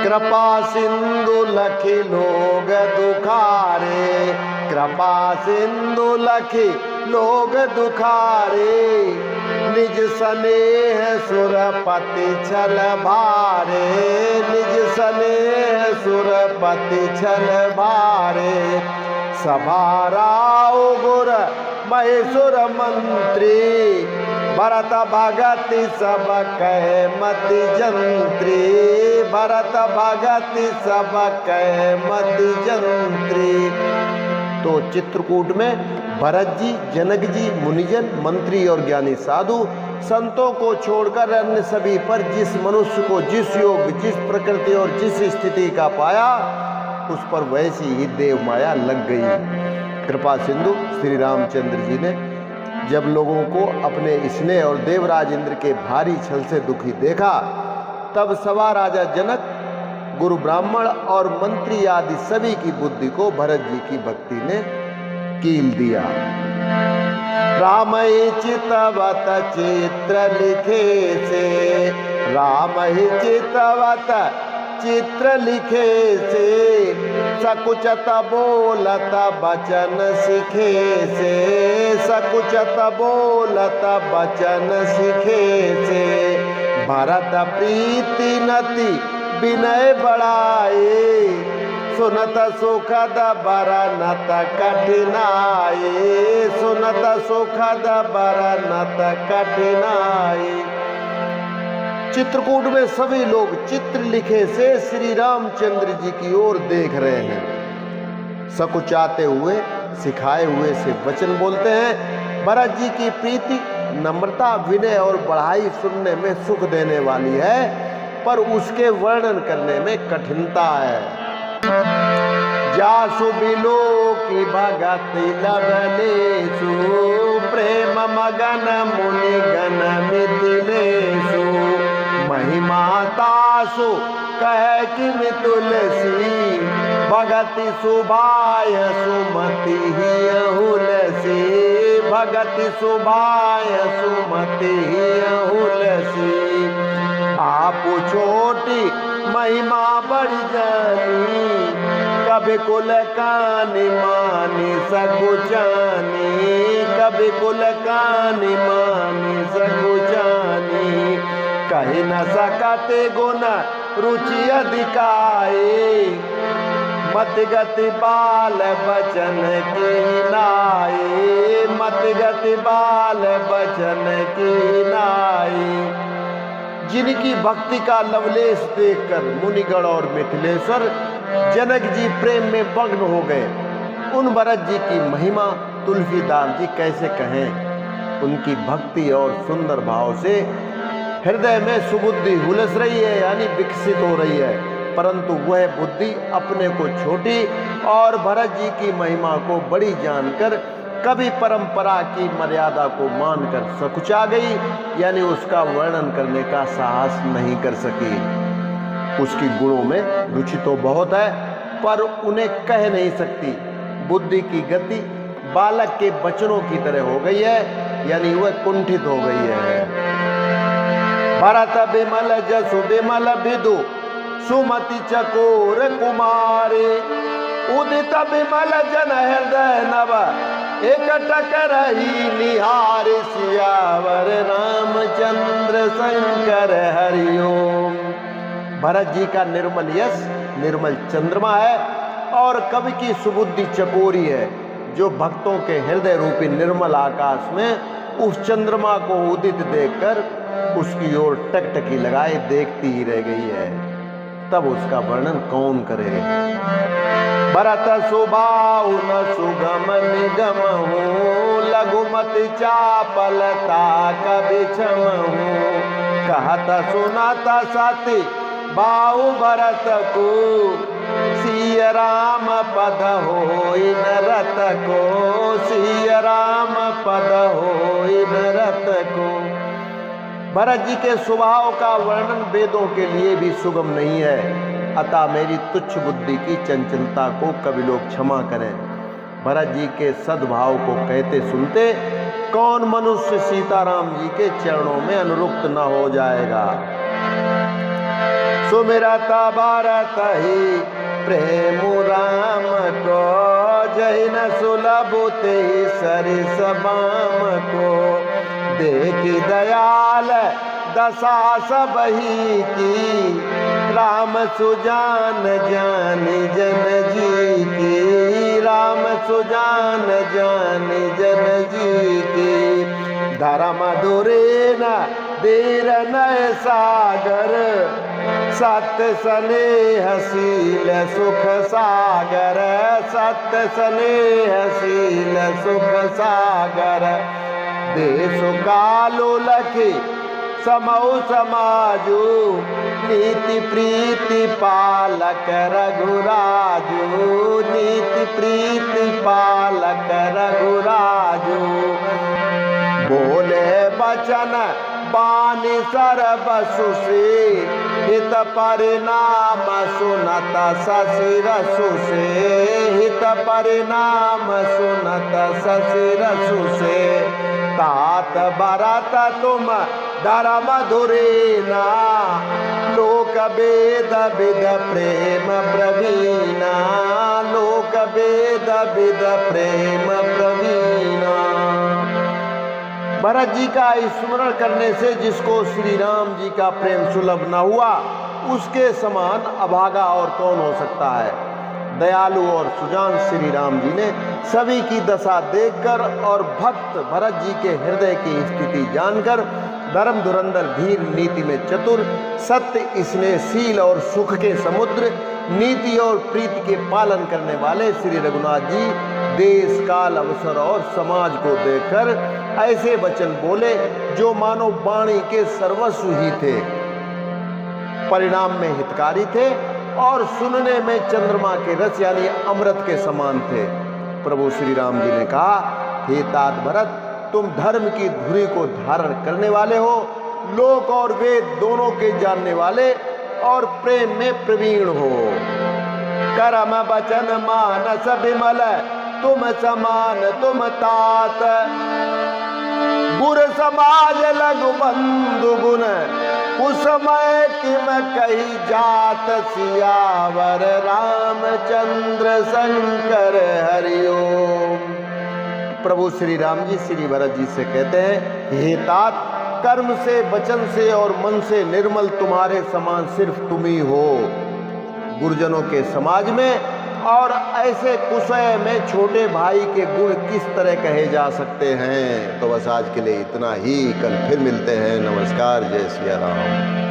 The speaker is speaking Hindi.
कृपा सिंधु लखि लोग दुखारे, कृपा सिंधु लखि लोग दुखारे, निज स्नेह सुरपति छल भारे, निज स्नेह सुरपति छल भारे, सभा राव गुर महेश्वर मंत्री, भरत भगति सब कहे मति जंत्री, भरत भगति सब कहे मति जंत्री। तो चित्रकूट में भरत जी, जनक जी, मुनिजन, मंत्री और ज्ञानी साधु संतों को छोड़कर अन्य सभी पर जिस मनुष्य को जिस योग, जिस प्रकृति और जिस स्थिति का पाया, उस पर वैसी ही देव माया लग गई। कृपा सिंधु श्री रामचंद्र जी ने जब लोगों को अपने स्नेह और देवराज इंद्र के भारी छल से दुखी देखा, तब सवा राजा जनक, गुरु ब्राह्मण और मंत्री आदि सभी की बुद्धि को भरत जी की भक्ति ने कील दिया। राम ही चितवत चित्र लिखे से, राम ही चितवत चित्र लिखे से, सकुचत बोलत बचन सिखे से, सकुचत बोलत बचन सिखे से, भरत प्रीति नति विनय बढ़ाए, सुनत सुखद बरनत कठिनाई, सुनत सुखद बरनत कठिनाई। चित्रकूट में सभी लोग चित्र लिखे से श्री रामचंद्र जी की ओर देख रहे हैं। सकुचाते हुए, सिखाए हुए से वचन बोलते हैं। भरत जी की प्रीति, नम्रता, विनय और बढ़ाई सुनने में सुख देने वाली है, पर उसके वर्णन करने में कठिनता है। जासु बिलो की भगति लवलेसु, प्रेम मगन मुनि गण मिथिलेसु, महिमा तासु कह कि तुलसी, भगति सुभाय सुमति ही हुलसी, भगति सुभाय सुमति ही हुलसी। आप छोटी महिमा बढ़ जानी, कभी कुल कानी मानी सकुचानी, कभी कुल कानी मानी सकुचानी, कही न सकते गुण रुचि अधिकाए, मत गति बाल बचन की नाई, मत गति बाल बचन की नाई। जिनकी भक्ति का लवलेश देखकर मुनिगण और मिथिलेश्वर जनक जी प्रेम में मग्न हो गए। उन भरत जी की महिमा तुलसीदास जी कैसे कहें। उनकी भक्ति और सुंदर भाव से हृदय में सुबुद्धि हुलस रही है, यानी विकसित हो रही है, परंतु वह बुद्धि अपने को छोटी और भरत जी की महिमा को बड़ी जानकर कभी परंपरा की मर्यादा को मानकर सकुचा गई, यानी उसका वर्णन करने का साहस नहीं कर सकी। उसकी गुणों में रुचि तो बहुत है, पर उन्हें कह नहीं सकती। बुद्धि की गति बालक के बचनों की तरह हो गई है, यानी वह कुंठित हो गई है। भरत बिमल जसु बिमल विदु, सुमति चकोर कुमारी, उदित बिमल जन हृदय नव, एकटक रही निहार, सियावर रामचंद्र शंकर हरिओम। भरत जी का निर्मल यश निर्मल चंद्रमा है और कवि की सुबुद्धि चकोरी है, जो भक्तों के हृदय रूपी निर्मल आकाश में उस चंद्रमा को उदित देखकर उसकी ओर टकटकी लगाए देखती ही रह गई है। तब उसका वर्णन कौन करे। भरत सुबाहु न सुगम निगम हूँ, लघुमति चापलता कभी छम हूँ, कहत सुनत सती बाहु भरत को, सिय राम पद होई नरत को, सिय राम पद होई नरत को। भरत जी के स्वभाव का वर्णन वेदों के लिए भी सुगम नहीं है, अतः मेरी तुच्छ बुद्धि की चंचलता को कवि लोग क्षमा करें। भरत जी के सद्भाव को कहते सुनते कौन मनुष्य सीताराम जी के चरणों में अनुरुक्त न हो जाएगा। सुमिरत भरत ही प्रेम राम को, जहि न सुलभ ते सरिस बाम को। देखी दयाल दशा सबही की, राम सुजान जानी जन जी की, राम सुजान जानी जन जी की। धर्म धुरेन धीर नय सागर, सत्य स्नेहशील सुख सागर, सत्य स्नेहशील सुख सागर। देश कालो लखी समौ समाजू, नीति प्रीति पालक रघुराजू, नीति प्रीति पालक रघुराजू। बोले बचन बानी सरबसु से, हित परिणाम सुनत शशिरसु से, हित परिणाम सुनत शशिरसु से। तात भरत तुम धर्म धुरेना, लोक वेद विद प्रेम प्रवीणा, लोक वेद विद प्रेम प्रवीणा। भरत जी का स्मरण करने से जिसको श्री राम जी का प्रेम सुलभ न हुआ, उसके समान अभागा और कौन हो सकता है। दयालु और सुजान श्री राम जी ने सभी की दशा देखकर और भक्त भरत जी के हृदय की स्थिति जानकर, धर्म धुरंधर धीर नीति में चतुर, सत्य स्नेहशील और सुख के समुद्र, नीति और प्रीति के पालन करने वाले श्री रघुनाथ जी देश काल अवसर और समाज को देखकर ऐसे वचन बोले जो मानो वाणी के सर्वस्व ही थे, परिणाम में हितकारी थे और सुनने में चंद्रमा के रस यानी अमृत के समान थे। प्रभु श्री राम जी ने कहा, हे तात भरत, तुम धर्म की धुरी को धारण करने वाले हो, लोक और वेद दोनों के जानने वाले और प्रेम में प्रवीण हो। कर्म वचन मानस विमल तुम समान तुम तात, गुर समाज लघु बंधु गुण, कुसमय किम कही जात, सियावर रामचंद्र शंकर हरिओम। प्रभु श्री राम जी श्री भरत जी से कहते हैं, हे तात, कर्म से वचन से और मन से निर्मल तुम्हारे समान सिर्फ तुम ही हो गुरुजनों के समाज में। और ऐसे कुशय में छोटे भाई के गुण किस तरह कहे जा सकते हैं। तो बस आज के लिए इतना ही, कल फिर मिलते हैं। नमस्कार, जय सिया राम।